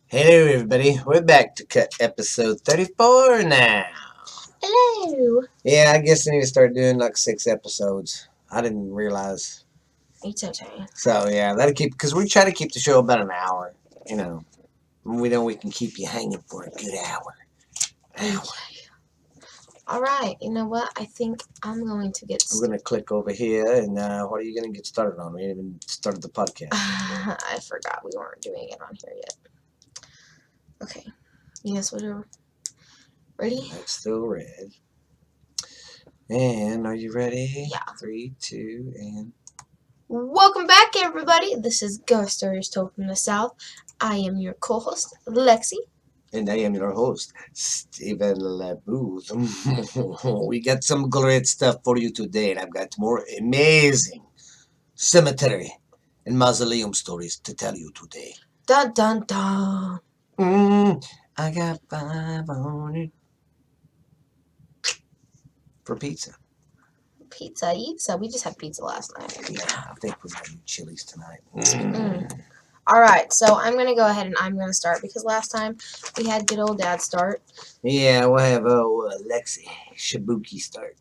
Hello, everybody. We're back to cut episode 34 now. Hello. Yeah, I guess I need to start doing like 6 episodes. I didn't realize. It's okay. So, yeah, that'll keep, because we try to keep the show about an hour. You know, we know we can keep you hanging for a good hour. All right. You know what? I think I'm going to get We're going to click over here, and what are you going to get started on? We haven't even started the podcast. I forgot we weren't doing it on here yet. Okay. Yes, whatever. Ready? That's still red. And are you ready? Yeah. 3, 2, and... Welcome back, everybody. This is Ghost Stories Told from the South. I am your co-host, Lexi. And I am your host, Stephen LaBooth. We got some great stuff for you today, and I've got more amazing cemetery and mausoleum stories to tell you today. Dun dun dun. I got 5 on it. For pizza. Pizza. We just had pizza last night. Yeah, I think we're going to do Chili's tonight. All right, so I'm going to go ahead and I'm going to start because last time we had good old dad start. Yeah, we'll have Lexi Shibuki start.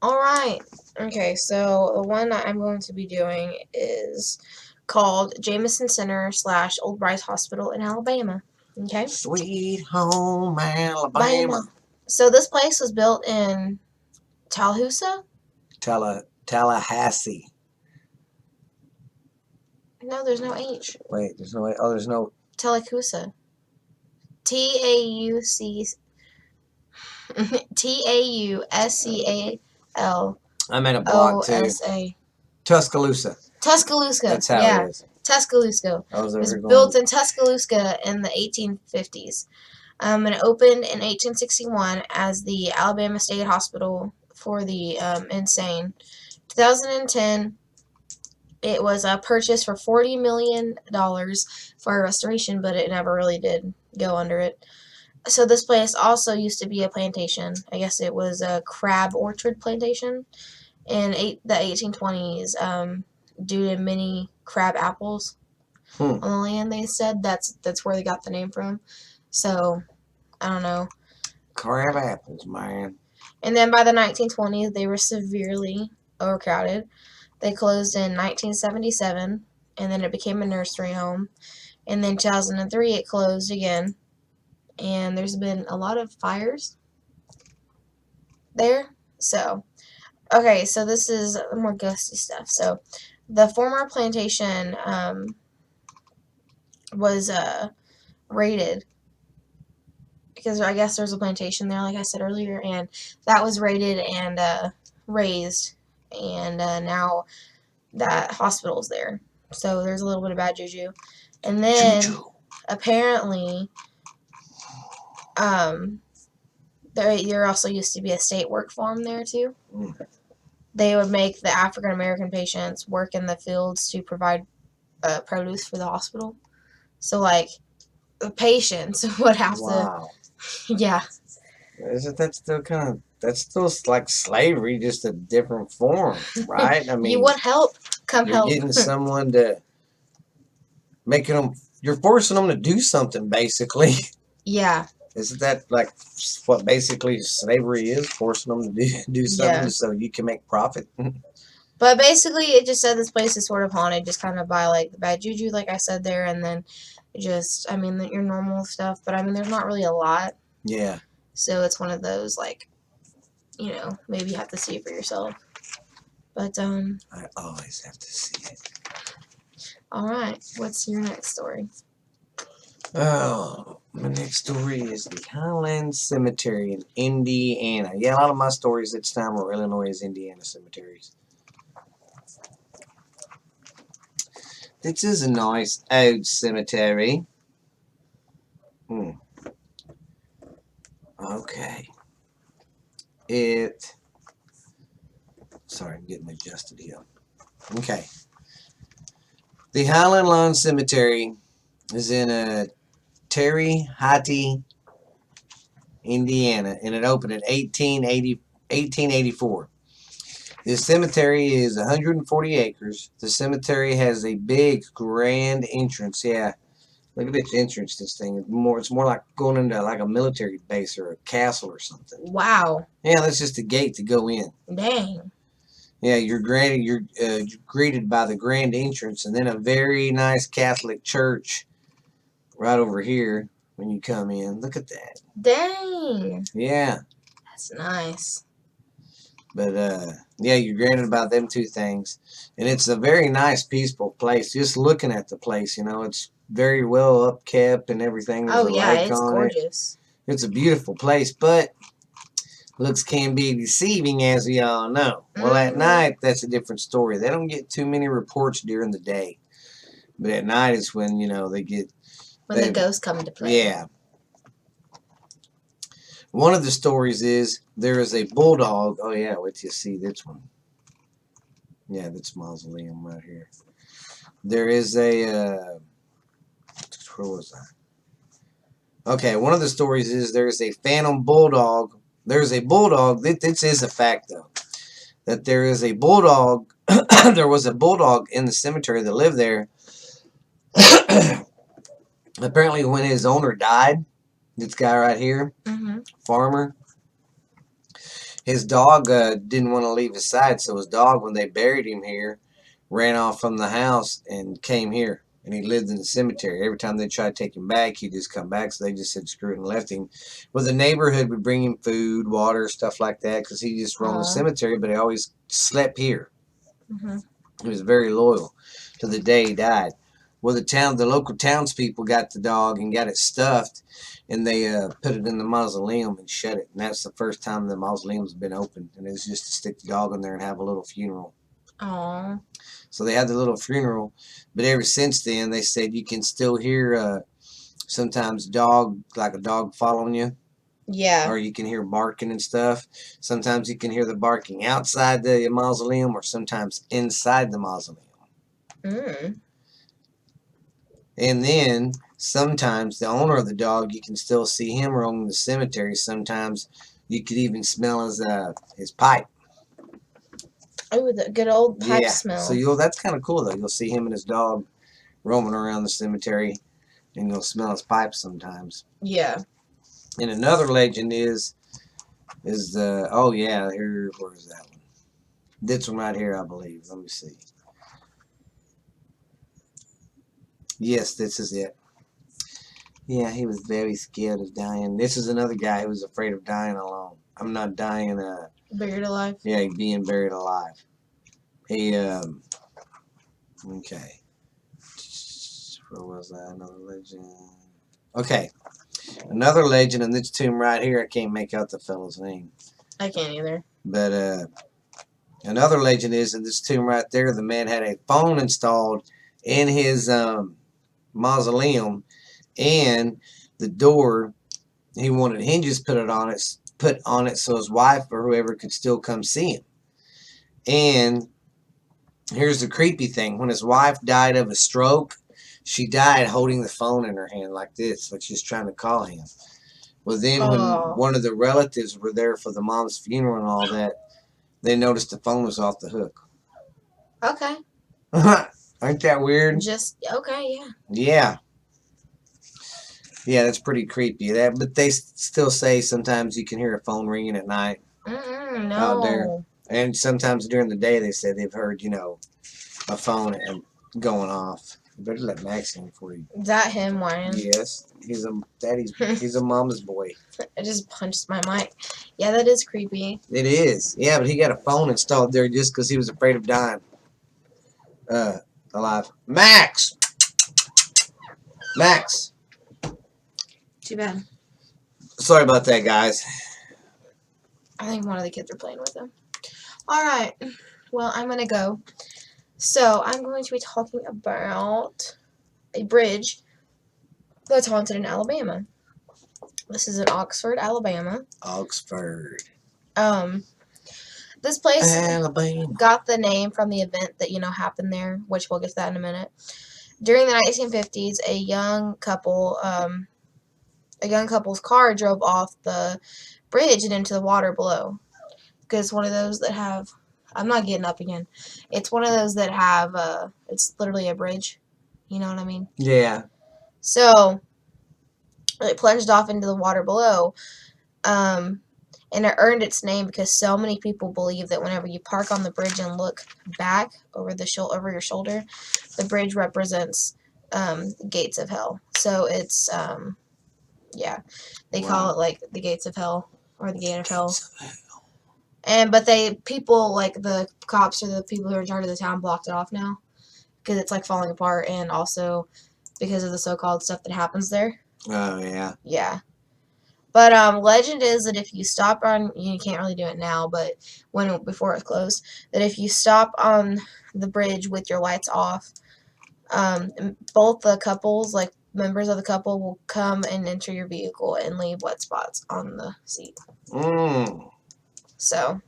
All right. Okay, so the one that I'm going to be doing is called Jamison Center / Old Brice Hospital in Alabama. Okay? Sweet home Alabama. So this place was built in Tallahassee? Tallahassee. No, there's no H. Wait, there's no... Oh, there's no... Tallahassee. Tauc... Tauscal. I'm at a block too. OSA. Tuscaloosa. Tuscaloosa. That's how yeah. it is. Tuscaloosa. I was It was going. built in Tuscaloosa in the 1850s. And it opened in 1861 as the Alabama State Hospital for the insane. 2010, it was purchased for $40 million for a restoration, but it never really did go under it. So this place also used to be a plantation. I guess it was a crab orchard plantation in the 1820s due to many crab apples on the land. They said that's where they got the name from. So I don't know. Crab apples, man. And then by the 1920s, they were severely overcrowded. They closed in 1977, and then it became a nursery home. And then 2003, it closed again. And there's been a lot of fires there. So, okay, so this is more ghosty stuff. So, the former plantation was raided because I guess there's a plantation there, like I said earlier, and that was raided and razed, and now that hospital's there. So there's a little bit of bad juju. And then apparently there also used to be a state work farm there too. They would make the African American patients work in the fields to provide produce for the hospital. So like the patients would have to. Yeah. Isn't that still that's still like slavery, just a different form, right? I mean, you want help? Come you're help. getting someone to making them. You're forcing them to do something, basically. Yeah. Isn't that like what basically slavery is? Forcing them to do something so you can make profit. But basically, it just said this place is sort of haunted, just kind of by like the bad juju, like I said there, and then just, I mean, your normal stuff. But I mean, there's not really a lot. Yeah. So it's one of those like, maybe you have to see it for yourself. But I always have to see it. All right, what's your next story? Oh, my next story is the Highland Cemetery in Indiana. Yeah, a lot of my stories this time were Illinois, Indiana cemeteries. This is a nice old cemetery. Okay. Sorry, I'm getting adjusted here. Okay. The Highland Lawn Cemetery is in Terre Haute, Indiana, and it opened in 1884. This cemetery is 140 acres. The cemetery has a big, grand entrance. Yeah, Look at its entrance. This thing it's more like going into like a military base or a castle or something. Wow. Yeah, that's just a gate to go in. Dang. Yeah, you're greeted by the grand entrance, and then a very nice Catholic church right over here when you come in. Look at that. Dang. Yeah. That's nice. But yeah, you're granted by them two things, and it's a very nice, peaceful place. Just looking at the place, it's very well upkept and everything. There's Oh a yeah, lake it's on it. gorgeous. It's a beautiful place, but looks can be deceiving, as we all know. Well, at night, that's a different story. They don't get too many reports during the day, but at night is when they get the ghosts come into play. Yeah. One of the stories is there is a bulldog. Oh yeah, wait till you see this one. Yeah, that's mausoleum right here. There is a where was I? Okay, one of the stories is there is a Phantom Bulldog. There's a bulldog. This is a fact though, that there is a bulldog. There was a bulldog in the cemetery that lived there. Apparently, when his owner died, this guy right here, farmer, his dog didn't want to leave his side, so his dog, when they buried him here, ran off from the house and came here, and he lived in the cemetery. Every time they tried to take him back, he'd just come back, so they just said screw it and left him. Well, the neighborhood would bring him food, water, stuff like that, because he just roamed the cemetery, but he always slept here. He was very loyal to the day he died. Well, the local townspeople got the dog and got it stuffed, and they put it in the mausoleum and shut it. And that's the first time the mausoleum's been opened. And it was just to stick the dog in there and have a little funeral. Aww. So they had the little funeral, but ever since then, they said you can still hear sometimes a dog following you. Yeah. Or you can hear barking and stuff. Sometimes you can hear the barking outside the mausoleum, or sometimes inside the mausoleum. And then sometimes the owner of the dog, you can still see him roaming the cemetery. Sometimes you could even smell his pipe. Oh, the good old pipe smell. So that's kind of cool though. You'll see him and his dog roaming around the cemetery, and you'll smell his pipe sometimes. Yeah. And another legend is the where is that one? This one right here, I believe. Let me see. Yes, this is it. Yeah, he was very scared of dying. This is another guy who was afraid of dying alone. I'm not dying. Buried alive? Yeah, being buried alive. He, okay. Where was that? Another legend. Okay. Another legend in this tomb right here. I can't make out the fellow's name. I can't either. But, another legend is in this tomb right there, the man had a phone installed in his, mausoleum, and the door, he wanted hinges put on it so his wife or whoever could still come see him. And here's the creepy thing: when his wife died of a stroke, she died holding the phone in her hand like this, like she's trying to call him. Well, then when one of the relatives were there for the mom's funeral and all that, they noticed the phone was off the hook. Okay. Ain't that weird? Okay, yeah. Yeah. Yeah, that's pretty creepy. But they still say sometimes you can hear a phone ringing at night. No. Out there. And sometimes during the day they say they've heard, a phone going off. You better let Max in for you. Is that him whining? Yes. He's a mama's boy. I just punched my mic. Yeah, that is creepy. It is. Yeah, but he got a phone installed there just because he was afraid of dying. Alive. Max! Max! Too bad. Sorry about that, guys. I think one of the kids are playing with him. Alright. Well, I'm going to go. So, I'm going to be talking about a bridge that's haunted in Alabama. This is in Oxford, Alabama. Oxford. This place Alabama got the name from the event that, happened there, which we'll get to that in a minute. During the 1950s, a young couple's car drove off the bridge and into the water below. Because it's one of those that have, I'm not getting up again. It's one of those that have, it's literally a bridge. You know what I mean? Yeah. So it plunged off into the water below. And it earned its name because so many people believe that whenever you park on the bridge and look back over over your shoulder, the bridge represents gates of hell. So it's yeah, they call it like the gates of hell or the gate of hell. But people like the cops or the people who are in charge of the town blocked it off now because it's like falling apart, and also because of the so-called stuff that happens there. Oh yeah. Yeah. But legend is that if you stop on, you can't really do it now, but before it's closed, that if you stop on the bridge with your lights off, both the couples, like members of the couple, will come and enter your vehicle and leave wet spots on the seat. So.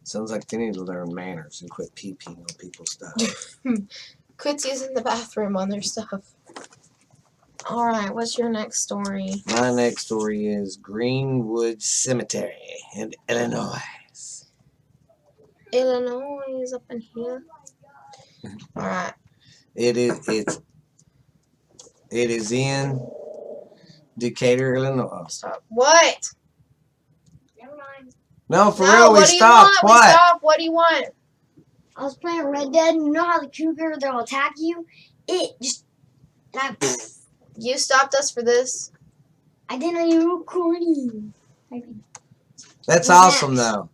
Sounds like they need to learn manners and quit pee-peeing on people's stuff. Quit using the bathroom on their stuff. Alright, what's your next story? My next story is Greenwood Cemetery in Illinois. Illinois is up in here. Alright. It is in Decatur, Illinois. Stop. What? Never mind. No, for real, we stopped. What? We stopped. What do you want? I was playing Red Dead, and you know how the cougar, they'll attack you? It just... You stopped us for this? I didn't even recording. That's awesome, though.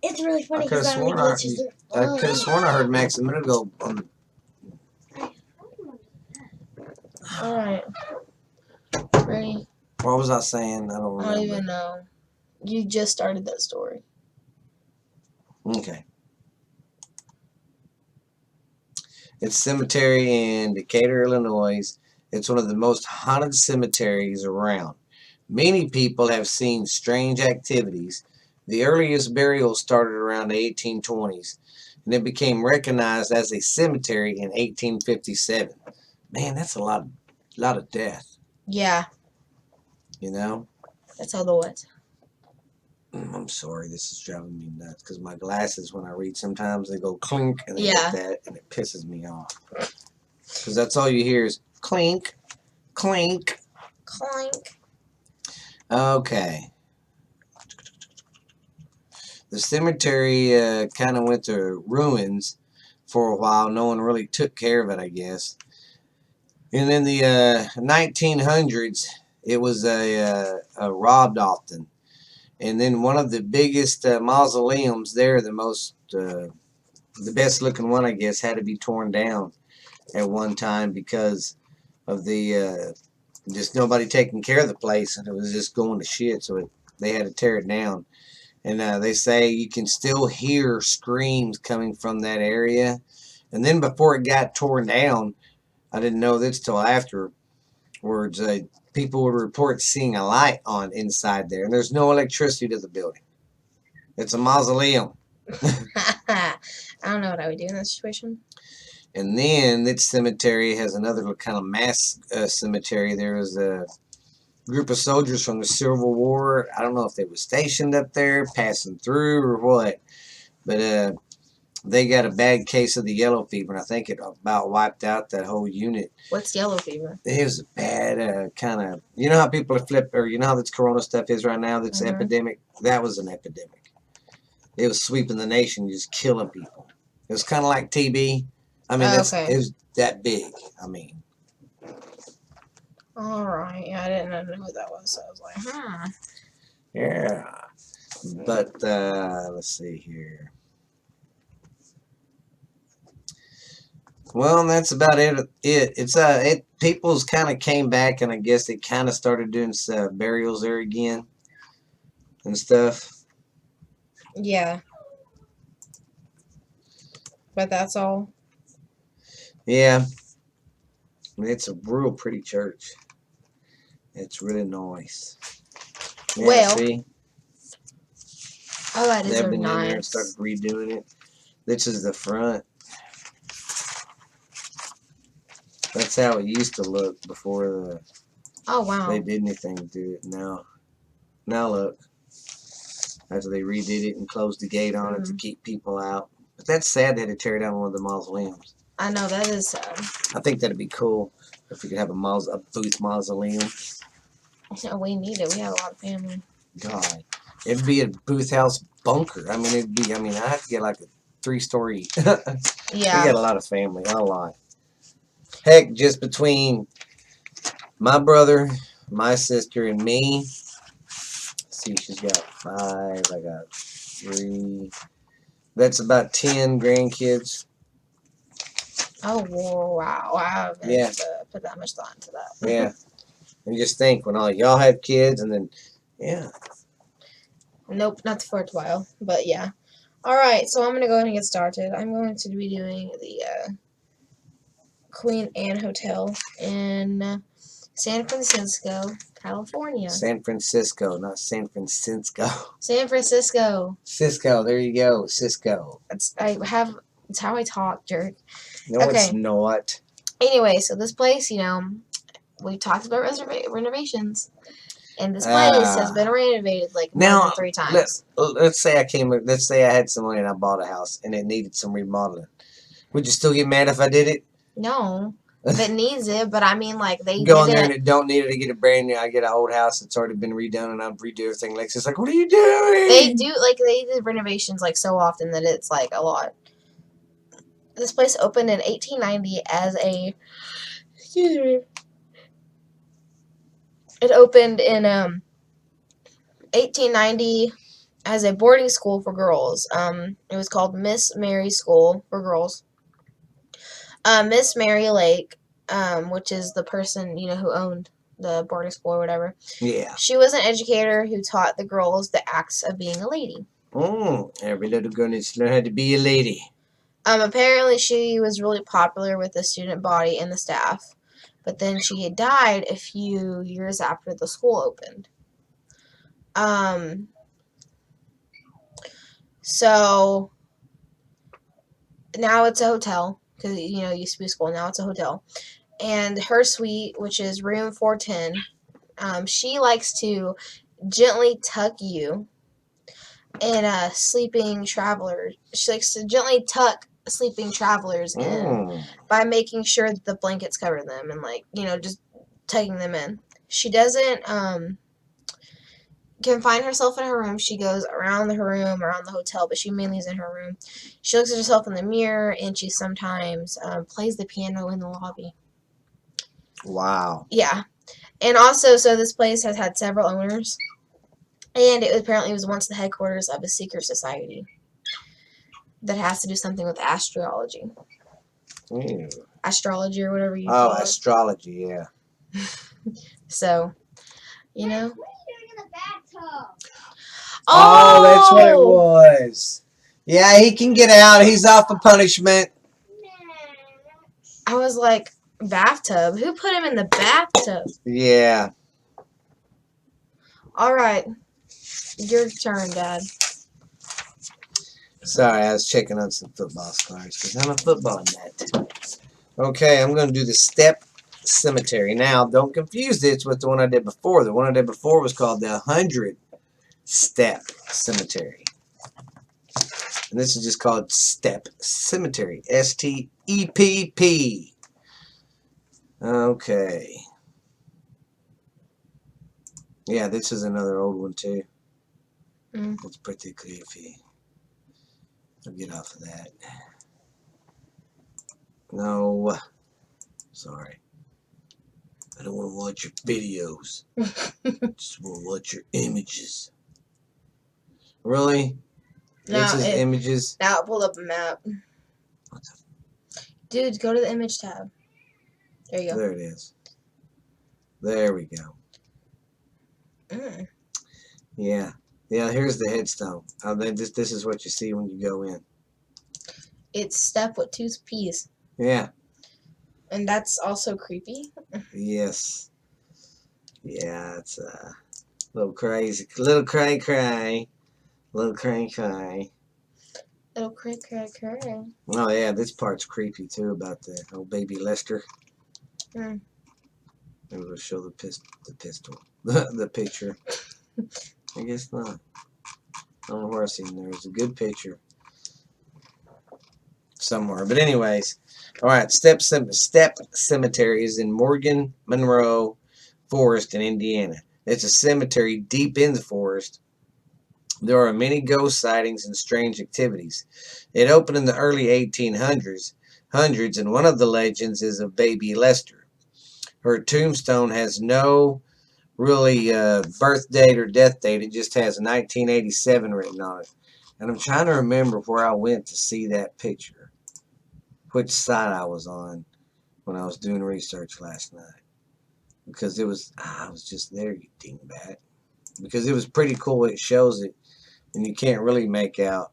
It's really funny I could have sworn I heard Max a minute ago. Alright. Ready? What was I saying? I don't remember. I don't even know. You just started that story. Okay. It's cemetery in Decatur, Illinois. It's one of the most haunted cemeteries around. Many people have seen strange activities. The earliest burials started around the 1820s, and it became recognized as a cemetery in 1857. Man, that's a lot of death. Yeah. You know? That's how the what? I'm sorry, this is driving me nuts because my glasses, when I read, sometimes they go clink and they Yeah. get that, and it pisses me off. Because that's all you hear is clink, clink, Clink. Okay. The cemetery kind of went to ruins for a while. No one really took care of it, I guess. And in the 1900s, it was robbed often. And then one of the biggest mausoleums there, the best looking one, I guess, had to be torn down at one time because of the just nobody taking care of the place, and it was just going to shit. So they had to tear it down. And they say you can still hear screams coming from that area. And then before it got torn down, I didn't know this till afterwards. People would report seeing a light on inside there, and there's no electricity to the building. It's a mausoleum. I don't know what I would do in that situation. And then that cemetery has another kind of mass cemetery. There was a group of soldiers from the Civil War. I don't know if they were stationed up there, passing through or what. But they got a bad case of the yellow fever, and I think it about wiped out that whole unit. What's yellow fever? It was a bad kind of, you know how people are or you know how this corona stuff is right now, that's epidemic? That was an epidemic. It was sweeping the nation, just killing people. It was kind of like TB. I mean, it was that big. I mean. Alright, yeah, I didn't know who that was, so I was like, Yeah. But, let's see here. Well, that's about it. It's people's kind of came back, and I guess they kind of started doing burials there again and stuff. Yeah. But that's all. Yeah. I mean, it's a real pretty church. It's really nice. Yeah, well, see? Oh, that is They've been nice. in there and started redoing it. This is the front. That's how it used to look before they did anything to it. Now look. After they redid it and closed the gate on it to keep people out. But that's sad they had to tear down one of the mausoleums. I know, that is sad. I think that'd be cool if we could have a Booth mausoleum. No, we need it. We have a lot of family. God, it'd be a Booth House bunker. I mean, I have to get like a 3-story. We Yeah. got a lot of family, a lot. Heck, just between my brother, my sister, and me. See, she's got 5. I got 3. That's about 10 grandkids. Oh, wow. I haven't put that much thought into that. Yeah. And just think, when all y'all have kids, and then, yeah. Nope, not the 4th while, but yeah. Alright, so I'm going to go ahead and get started. I'm going to be doing the Queen Anne Hotel in San Francisco, California. San Francisco, not San Francisco. San Francisco. Cisco, there you go, Cisco. It's how I talk, jerk. No, Okay. it's not. Anyway, so this place, we talked about renovations. And this place has been renovated like more than 3 times. Let's say I had some money and I bought a house and it needed some remodeling. Would you still get mad if I did it? No. If it needs it, but I mean, like, they go did in there it. and it don't need it. I get a brand new. I get an old house that's already been redone and I'll redo everything. Lexi's like, what are you doing? They did renovations like so often that it's like a lot. This place opened in 1890 as a. Excuse me. It opened in 1890 as a boarding school for girls. It was called Miss Mary School for girls. Miss Mary Lake, which is the person who owned the boarding school or whatever. Yeah. She was an educator who taught the girls the acts of being a lady. Every little girl needs to learn how to be a lady. Apparently she was really popular with the student body and the staff. But then she had died a few years after the school opened. So now it's a hotel because it used to be a school. Now it's a hotel, and her suite, which is room 410, she likes to gently tuck you in sleeping travelers. She likes to gently tuck sleeping travelers in by making sure that the blankets cover them and just tucking them in. She doesn't confine herself in her room. She goes around her room, around the hotel, but she mainly is in her room. She looks at herself in the mirror and she sometimes plays the piano in the lobby. Wow. Yeah. And also, so this place has had several owners, and it apparently was once the headquarters of a secret society that has to do something with astrology. Ew. Astrology or whatever you call it. Oh, astrology, yeah. So, What are you doing in the bathtub? Oh, that's what it was. Yeah, he can get out. He's off the punishment. I was like, bathtub? Who put him in the bathtub? Yeah. All right. Your turn, Dad. Sorry, I was checking on some football scars because I'm a football nut. Okay, I'm going to do the Stepp Cemetery. Now, don't confuse this with the one I did before. The one I did before was called the 100 Stepp Cemetery. And this is just called Stepp Cemetery. S-T-E-P-P. Okay. Yeah, this is another old one too. It's pretty creepy. I'll get off of that. No. Sorry. I don't want to watch your videos. I just want to watch your images. Really? This is images? Now it pulled up a map. What the? Dude, go to the image tab. There you go. There it is. There we go. Yeah. Yeah, here's the headstone. This is what you see when you go in. It's Stepp with 2 P's. Yeah. And that's also creepy. Yes. Yeah, it's a little crazy. Little cray cray. Little cray cray. Little cray cray cray. Oh yeah, this part's creepy too about the old baby Lester. Maybe we'll show the pistol. The picture. I guess not. I don't know where I seen there. It's a good picture. somewhere. But anyways, all right. Stepp Cemetery is in Morgan Monroe Forest in Indiana. It's a cemetery deep in the forest. There are many ghost sightings and strange activities. It opened in the early 1800s, and one of the legends is of baby Lester. Her tombstone has no really birth date or death date. It just has 1987 written on it. And I'm trying to remember where I went to see that picture, which site I was on when I was doing research last night. Because I was just there, you dingbat. Because it was pretty cool. It shows it, and you can't really make out.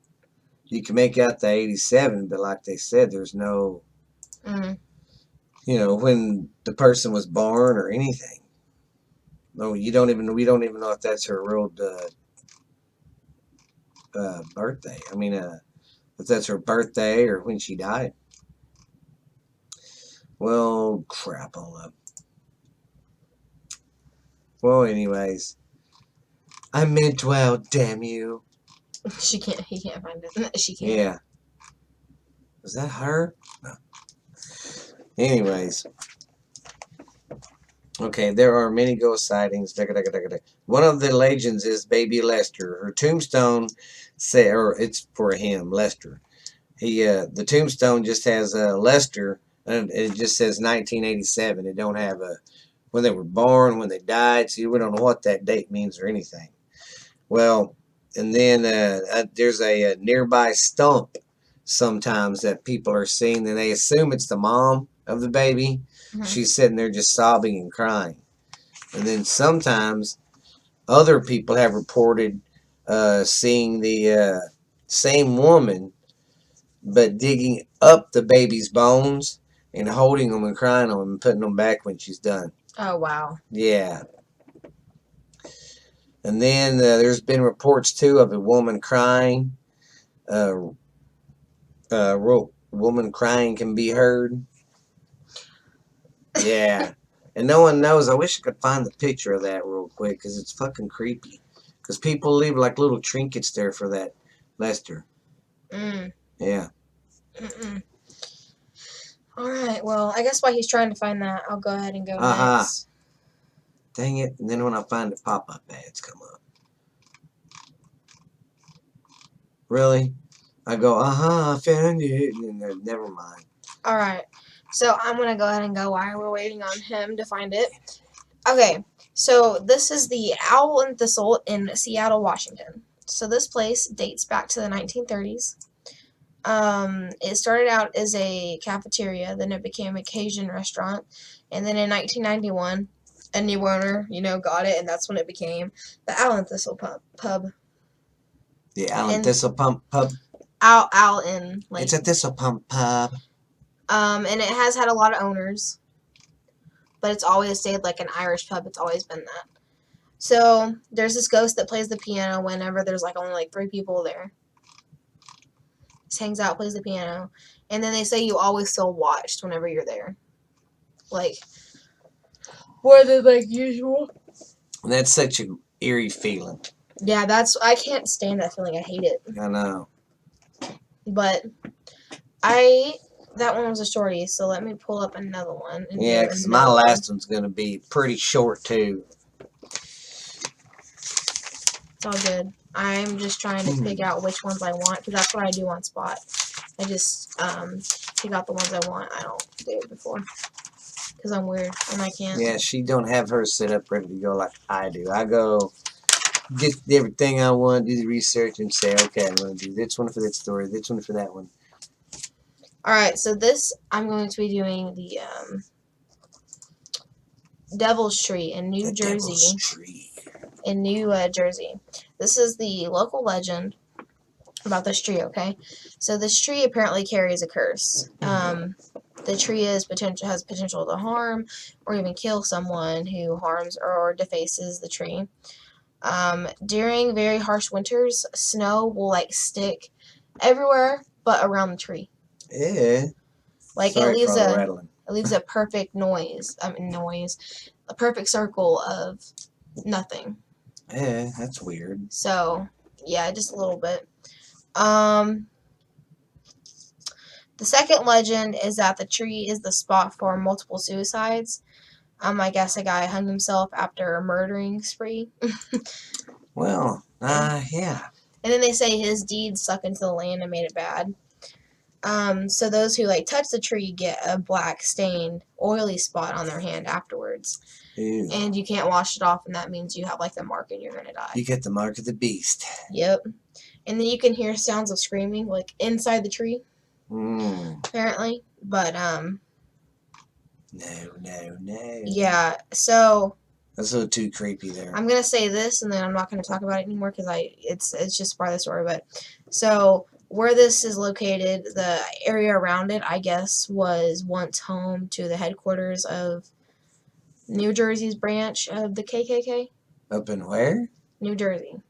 You can make out the 87, but like they said, there's no, when the person was born or anything. No, we don't even know if that's her real birthday. I mean, if that's her birthday or when she died. Well, crap all up. Well, anyways, I meant well, damn you. He can't find it. She can't. Yeah. Was that her? No. Anyways. Okay, there are many ghost sightings. One of the legends is baby Lester. Her tombstone or it's for him, Lester. The tombstone just has Lester, and it just says 1987. It don't have when they were born, when they died. So we don't know what that date means or anything. Well, and then there's a nearby stump sometimes that people are seeing, and they assume it's the mom of the baby. She's sitting there just sobbing and crying. And then sometimes other people have reported seeing the same woman, but digging up the baby's bones and holding them and crying on them and putting them back when she's done. Oh, wow. Yeah. And then there's been reports, too, of a woman crying. Woman crying can be heard. Yeah. And no one knows. I wish I could find the picture of that real quick because it's fucking creepy. Because people leave like little trinkets there for that Lester. Yeah. All right. Well, I guess while he's trying to find that, I'll go ahead and go next. Dang it. And then when I find the pop-up ads come up. Really? I go, I found it. And then never mind. All right. So I'm going to go ahead and go while we're waiting on him to find it. Okay. So this is the Owl and Thistle in Seattle, Washington. So this place dates back to the 1930s. It started out as a cafeteria, then it became a Cajun restaurant, and then in 1991, a new owner, got it, and that's when it became the Owl and Thistle pub. The Owl and Thistle pub? Owl and like. It's a Thistle pub. And it has had a lot of owners, but it's always stayed like an Irish pub. It's always been that. So there's this ghost that plays the piano whenever there's like only like 3 people there. Just hangs out, plays the piano, and then they say you always feel watched whenever you're there, like more than like usual. And that's such an eerie feeling. Yeah, I can't stand that feeling. I hate it. I know. But that one was a shorty, so let me pull up another one. Yeah, because my last one's going to be pretty short, too. It's all good. I'm just trying to figure out which ones I want, because that's what I do on spot. I just pick out the ones I want. I don't do it before, because I'm weird, and I can't. Yeah, she don't have her set up ready to go like I do. I go get everything I want, do the research, and say, okay, I'm going to do this one for that story, this one for that one. Alright, so this, I'm going to be doing the Devil's Tree in New Jersey. Devil's Tree. In New Jersey. This is the local legend about this tree, okay? So this tree apparently carries a curse. The tree has potential to harm or even kill someone who harms or defaces the tree. During very harsh winters, snow will like stick everywhere but around the tree. Yeah. Like it leaves a perfect a perfect circle of nothing. Yeah, that's weird. So, yeah, just a little bit. The second legend is that the tree is the spot for multiple suicides. I guess a guy hung himself after a murdering spree. Well, yeah. And then they say his deeds suck into the land and made it bad. So those who touch the tree get a black stained, oily spot on their hand afterwards. Ew. And you can't wash it off, and that means you have the mark and you're gonna die. You get the mark of the beast. Yep. And then you can hear sounds of screaming inside the tree. Apparently. But No. Yeah, so That's a little too creepy there. I'm gonna say this, and then I'm not gonna talk about it anymore because it's just part of the story. But so where this is located, the area around it, I guess, was once home to the headquarters of New Jersey's branch of the KKK. Up in where? New Jersey.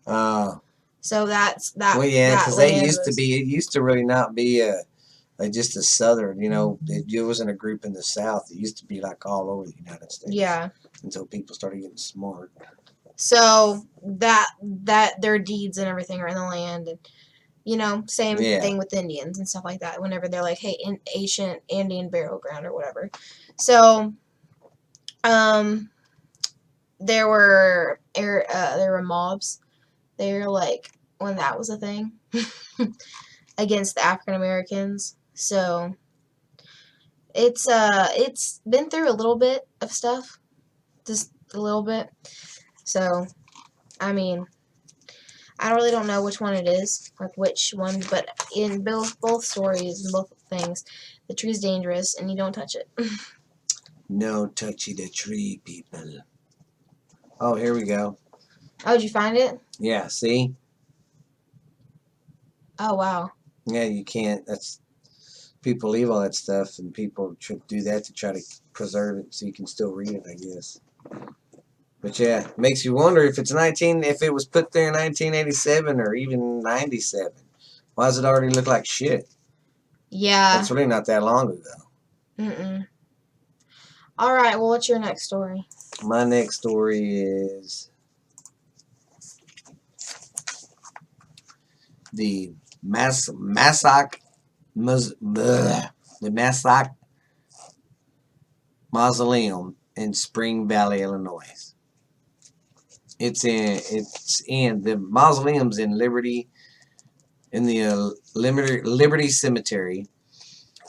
Oh. So that's that. Well, yeah, because it used to really not be just a southern, it wasn't a group in the South. It used to be all over the United States. Yeah. Until people started getting smart. So that their deeds and everything are in the land, and same thing with Indians and stuff like that. Whenever they're hey, ancient Indian burial ground or whatever. So, there were mobs. They're when that was a thing against the African Americans. So it's been through a little bit of stuff. Just a little bit. So, I mean, I really don't know which one it is, which one, but in both stories and both things, the tree's dangerous and you don't touch it. No touchy the tree, people. Oh, here we go. Oh, did you find it? Yeah, see? Oh, wow. Yeah, you can't. People leave all that stuff, and people do that to try to preserve it so you can still read it, I guess. But yeah, it makes you wonder if it was put there in 1987 or even 97. Why does it already look like shit? Yeah. That's really not that long ago. All right, well, what's your next story? My next story is the Massok Mausoleum in Spring Valley, Illinois. It's in the mausoleum's in Liberty, in the Liberty Cemetery.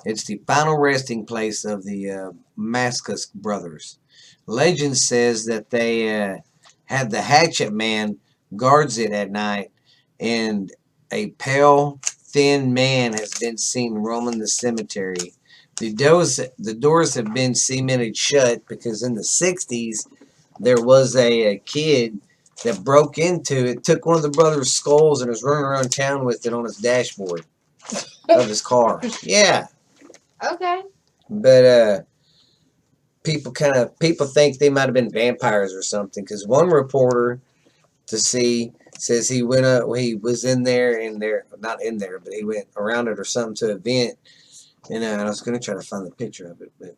It's the final resting place of the Massok brothers. Legend says that they had the hatchet man guards it at night, and a pale, thin man has been seen roaming the cemetery. The doors have been cemented shut because in the 60s there was a kid that broke into it, took one of the brothers' skulls, and was running around town with it on his dashboard of his car. Yeah. Okay. But people think they might have been vampires or something, because one reporter says he went up, he was not in there, but he went around it or something to an event, and I was going to try to find the picture of it, but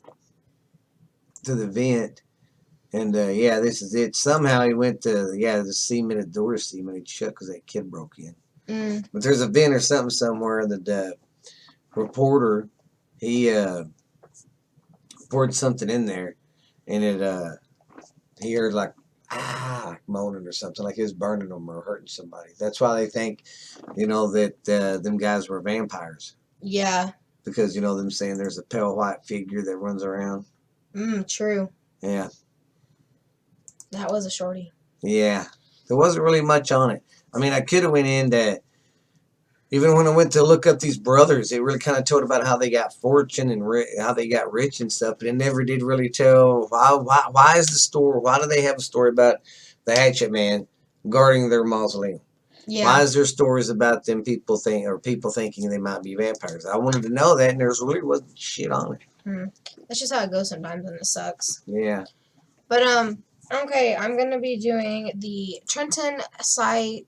to the event, and yeah, this is it. Somehow he went to the cemented doors cemented shut because that kid broke in. But there's a vent or something somewhere, and the reporter, he poured something in there, and he heard like moaning or something, like it was burning them or hurting somebody. That's why they think, that them guys were vampires. Yeah. Because, them saying there's a pale white figure that runs around. True. Yeah. That was a shorty. Yeah. There wasn't really much on it. I mean, I could have went into, even when I went to look up these brothers, it really kind of told about how they got fortune and how they got rich and stuff, but it never did really tell why is the story, why do they have a story about the hatchet man guarding their mausoleum? Yeah. Why is there stories about them people thinking they might be vampires? I wanted to know that, and there really wasn't shit on it. That's just how it goes sometimes, and it sucks. Yeah. But okay, I'm gonna be doing the Trenton Psychiatric.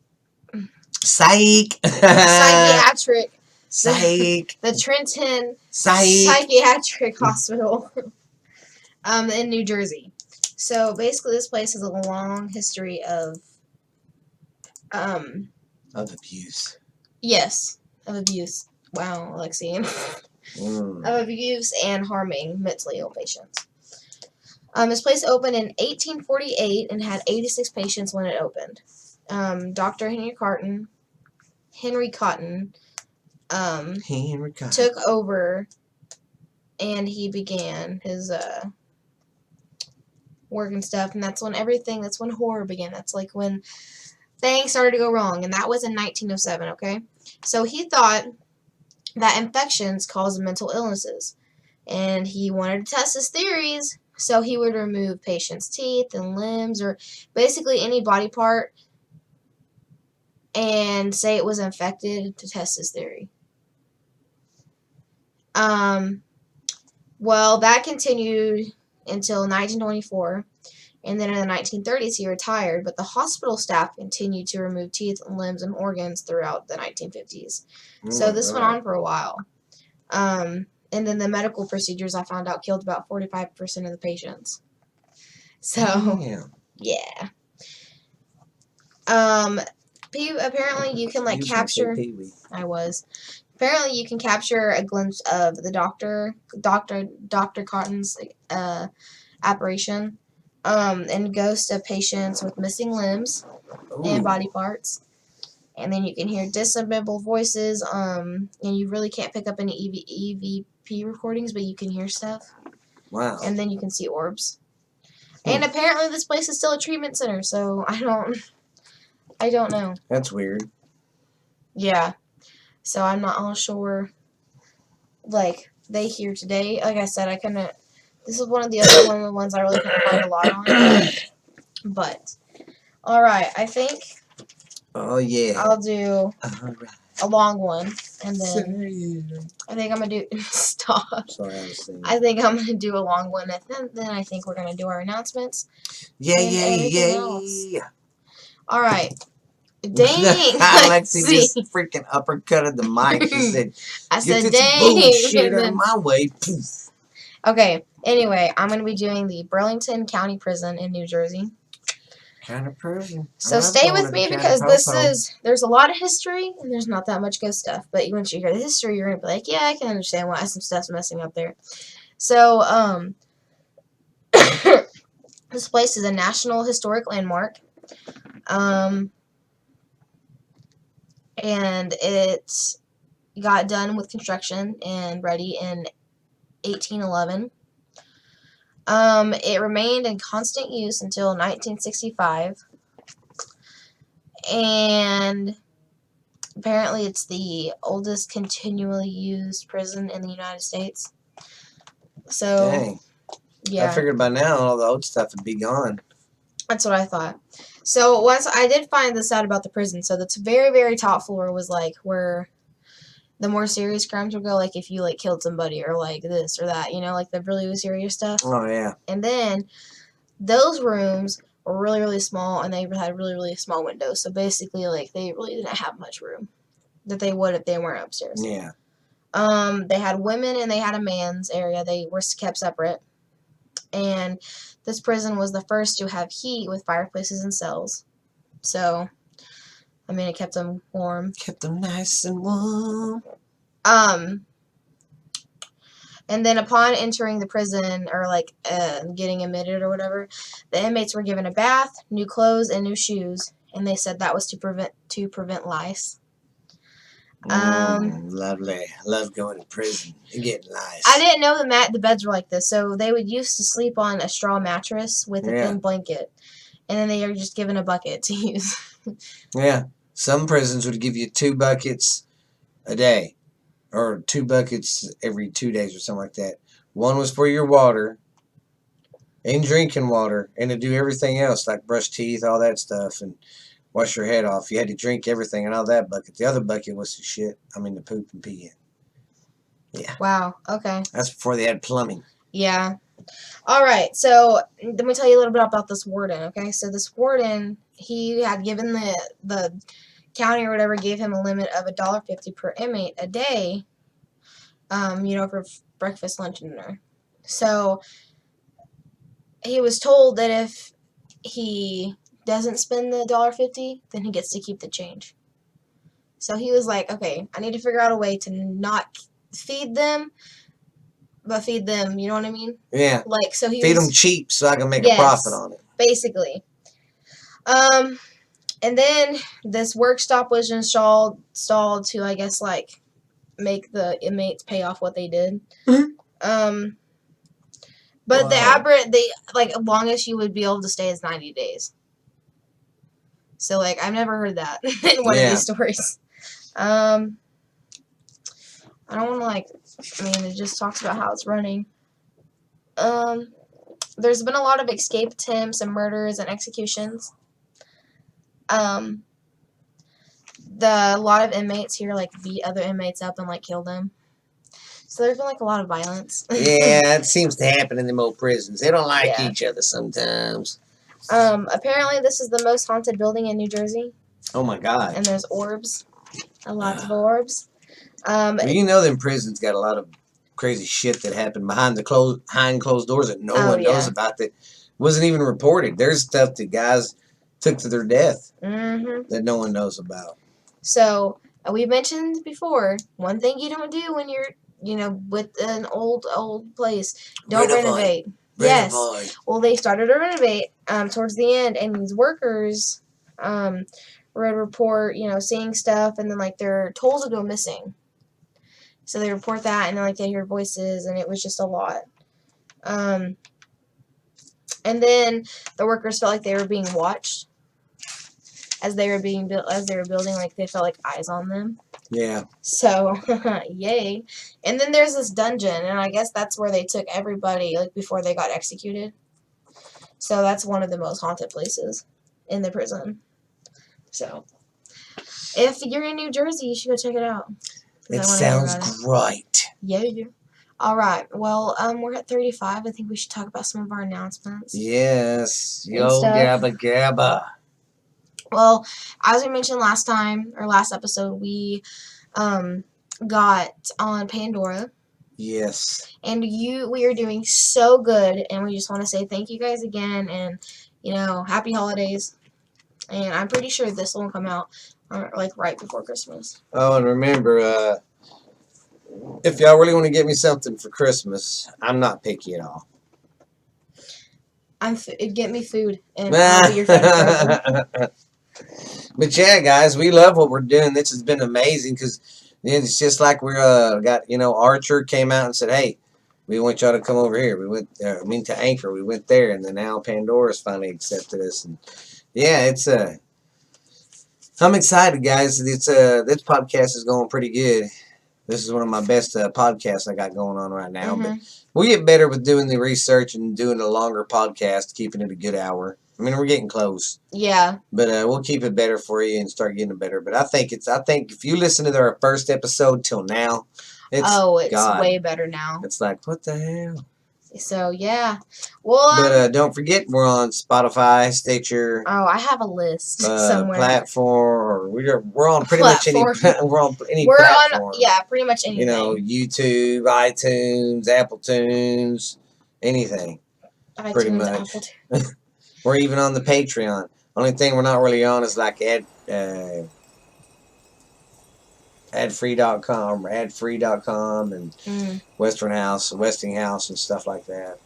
The Trenton Psychiatric Hospital in New Jersey. So basically, this place has a long history of abuse. Yes, of abuse. Wow, Alexi. Mm. of abuse and harming mentally ill patients. This place opened in 1848 and had 86 patients when it opened. Dr. Henry Cotton took over, and he began his work and stuff, and that's when horror began. That's like when things started to go wrong, and that was in 1907, okay? So he thought that infections caused mental illnesses, and he wanted to test his theories, so he would remove patients' teeth and limbs, or basically any body part, and say it was infected to test his theory. Well, that continued until 1924, and then in the 1930s he retired, but the hospital staff continued to remove teeth, limbs, and organs throughout the 1950s. So this went on for a while. And then the medical procedures, I found out, killed about 45% of the patients. So, yeah. Apparently you can capture. Apparently you can capture a glimpse of the Dr. Cotton's apparition, and ghosts of patients with missing limbs and body parts. And then you can hear disembodied voices, and you really can't pick up any EVP recordings, but you can hear stuff. Wow. And then you can see orbs. And apparently this place is still a treatment center, so I don't know. That's weird. Yeah. So I'm not all sure, they here today. Like I said, this is one of the ones I really couldn't find a lot on. But, alright, I think I'll do a long one, and then I think I'm going to do, stop. Sorry, I was singing. I think I'm going to do a long one, and then I think we're going to do our announcements. Yeah. Alright. Dang. Alexi just freaking uppercutted the mic. She said, I said, "Get dang." this bullshit out of my way." Poof. Okay, anyway, I'm going to be doing the Burlington County Prison in New Jersey. County prison. So stay with me, because there's a lot of history, and there's not that much ghost stuff. But once you hear the history, you're going to be like, yeah, I can understand why some stuff's messing up there. So, this place is a National Historic Landmark. And it got done with construction and ready in 1811. It remained in constant use until 1965, and apparently it's the oldest continually used prison in the United States. So, dang. Yeah. I figured by now all the old stuff would be gone. That's what I thought. So once I did find this out about the prison, so the very, very top floor was where the more serious crimes would go, if you killed somebody or this or that, the really serious stuff. Oh yeah. And then those rooms were really, really small, and they had really, really small windows. So basically, they really didn't have much room that they would if they weren't upstairs. Yeah. They had women and they had a man's area. They were kept separate. And this prison was the first to have heat with fireplaces and cells. So, it kept them warm. Kept them nice and warm. And then upon entering the prison, or getting admitted or whatever, the inmates were given a bath, new clothes, and new shoes. And they said that was to prevent lice. Lovely. Love going to prison and getting lice. I didn't know the beds were like this, so they would used to sleep on a straw mattress with a thin blanket, and then they are just given a bucket to use. Yeah, some prisons would give you 2 buckets a day, or 2 buckets every 2 days or something like that. One was for your water and drinking water, and to do everything else like brush teeth, all that stuff, and wash your head off. You had to drink everything out of that bucket. The other bucket was the poop and pee in. Yeah. Wow, okay. That's before they had plumbing. Yeah. Alright, so let me tell you a little bit about this warden, okay? So this warden, he had given the county or whatever, gave him a limit of $1.50 per inmate a day, for breakfast, lunch, and dinner. So he was told that if he doesn't spend the $1.50, then he gets to keep the change. So he was like, okay, I need to figure out a way to not feed them, but feed them. You know what I mean? Yeah. Like, so he Feed was, them cheap so I can make a profit on it. basically. And then this work stop was installed to, I guess, like, make the inmates pay off what they did. But the longest you would be able to stay is 90 days. So, like, I've never heard that in one of these stories. I don't want to, like, it just talks about how it's running. There's been a lot of escape attempts and murders and executions. A lot of inmates here, like, beat other inmates up and, like, kill them. So there's been, like, a lot of violence. Yeah, it seems to happen in them old prisons. They don't like each other sometimes. Apparently this is the most haunted building in New Jersey. Oh, my God. And there's orbs. Lots of orbs. Well, you know them prisons got a lot of crazy shit that happened behind closed doors that no one knows about that wasn't even reported. There's stuff that guys took to their death that no one knows about. So, we mentioned before, one thing you don't do when you're, with an old place, don't renovate. Yes. Well, they started to renovate towards the end, and these workers would report, seeing stuff, and then, like, their tools would go missing. So they report that, and then, like, they hear voices, and it was just a lot. And then the workers felt like they were being watched as they were building, like, they felt like eyes on them. Yeah. So, yay. And then there's this dungeon, and I guess that's where they took everybody, like, before they got executed. So that's one of the most haunted places in the prison. So, if you're in New Jersey, you should go check it out. It sounds great. Yeah. All right. Well, we're at 35. I think we should talk about some of our announcements. Yes. Yo, gabba gabba. Well, as we mentioned last episode, we got on Pandora. Yes. And we are doing so good, and we just want to say thank you guys again, and, happy holidays. And I'm pretty sure this will come out, like, right before Christmas. Oh, and remember, if y'all really want to get me something for Christmas, I'm not picky at all. Get me food, and I'll be your friend forever. But yeah, guys, we love what we're doing. This has been amazing because it's just like we're got, Archer came out and said, hey, we want y'all to come over here. We went, to Anchor. We went there, and then now Pandora's finally accepted us. And yeah, it's I'm excited, guys. It's this podcast is going pretty good. This is one of my best podcasts I got going on right now. But we'll get better with doing the research and doing a longer podcast, keeping it a good hour. We're getting close. Yeah. But we'll keep it better for you and start getting it better. But I think if you listen to our first episode till now, it's way better now. It's like, what the hell? So, yeah. Well, but don't forget, we're on Spotify, Stitcher. Oh, I have a list somewhere. Platform. We're on pretty much any. We're on any platform. Pretty much anything. YouTube, iTunes, Apple Tunes, anything. iTunes, pretty much. Apple Tunes. We're even on the Patreon. Only thing we're not really on is like adfree.com and Westinghouse and stuff like that.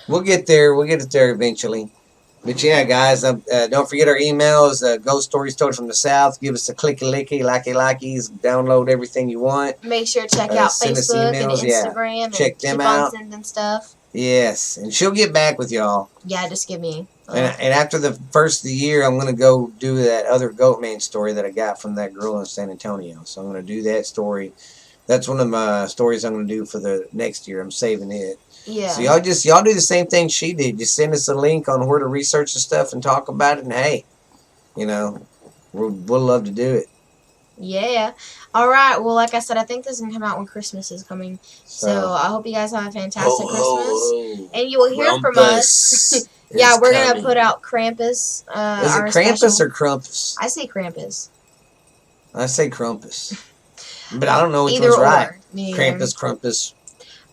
We'll get there. We'll get it there eventually. But yeah, guys, don't forget our emails, Ghost Stories Told from the South. Give us a clicky-licky, likey-likies. Download everything you want. Make sure to check out Facebook and Instagram. And check them out. Keep on sending stuff. Yes, and she'll get back with y'all. Yeah, just give me. And after the first of the year, I'm going to go do that other Goatman story that I got from that girl in San Antonio. So I'm going to do that story. That's one of my stories I'm going to do for the next year. I'm saving it. Yeah. So y'all do the same thing she did. Just send us a link on where to research the stuff and talk about it. And hey, we'll love to do it. Yeah. All right. Well, like I said, I think this is going to come out when Christmas is coming. So I hope you guys have a fantastic Christmas. And you will hear from us. Yeah, we're going to put out Krampus. Is it Krampus or Crumpus? I say Krampus. I say Crumpus. But I don't know which Either one's right. Me Krampus, Crumpus.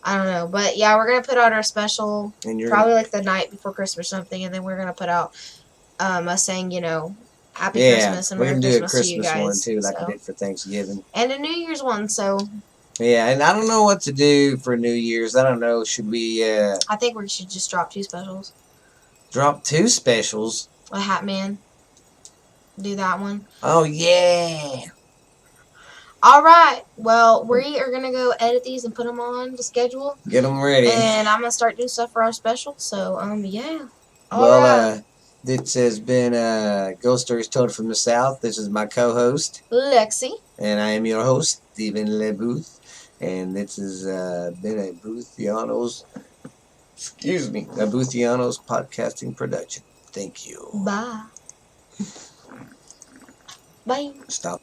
I don't know. But yeah, we're going to put out our special probably like the night before Christmas or something. And then we're going to put out us saying, Happy Christmas and Merry Christmas to you guys. We're going to do a Christmas one too, like we did for Thanksgiving. And a New Year's one, so. Yeah, and I don't know what to do for New Year's. I don't know. Should we I think we should just drop 2 specials. drop 2 specials? A Hat Man. Do that one. Oh, yeah. All right. Well, we are going to go edit these and put them on the schedule. Get them ready. And I'm going to start doing stuff for our special. So, yeah. Well, All right. this has been Ghost Stories Told from the South. This is my co-host. Lexi. And I am your host, Stephen LeBooth. And this has been a Boothianos podcasting production. Thank you. Bye. Bye. Stop.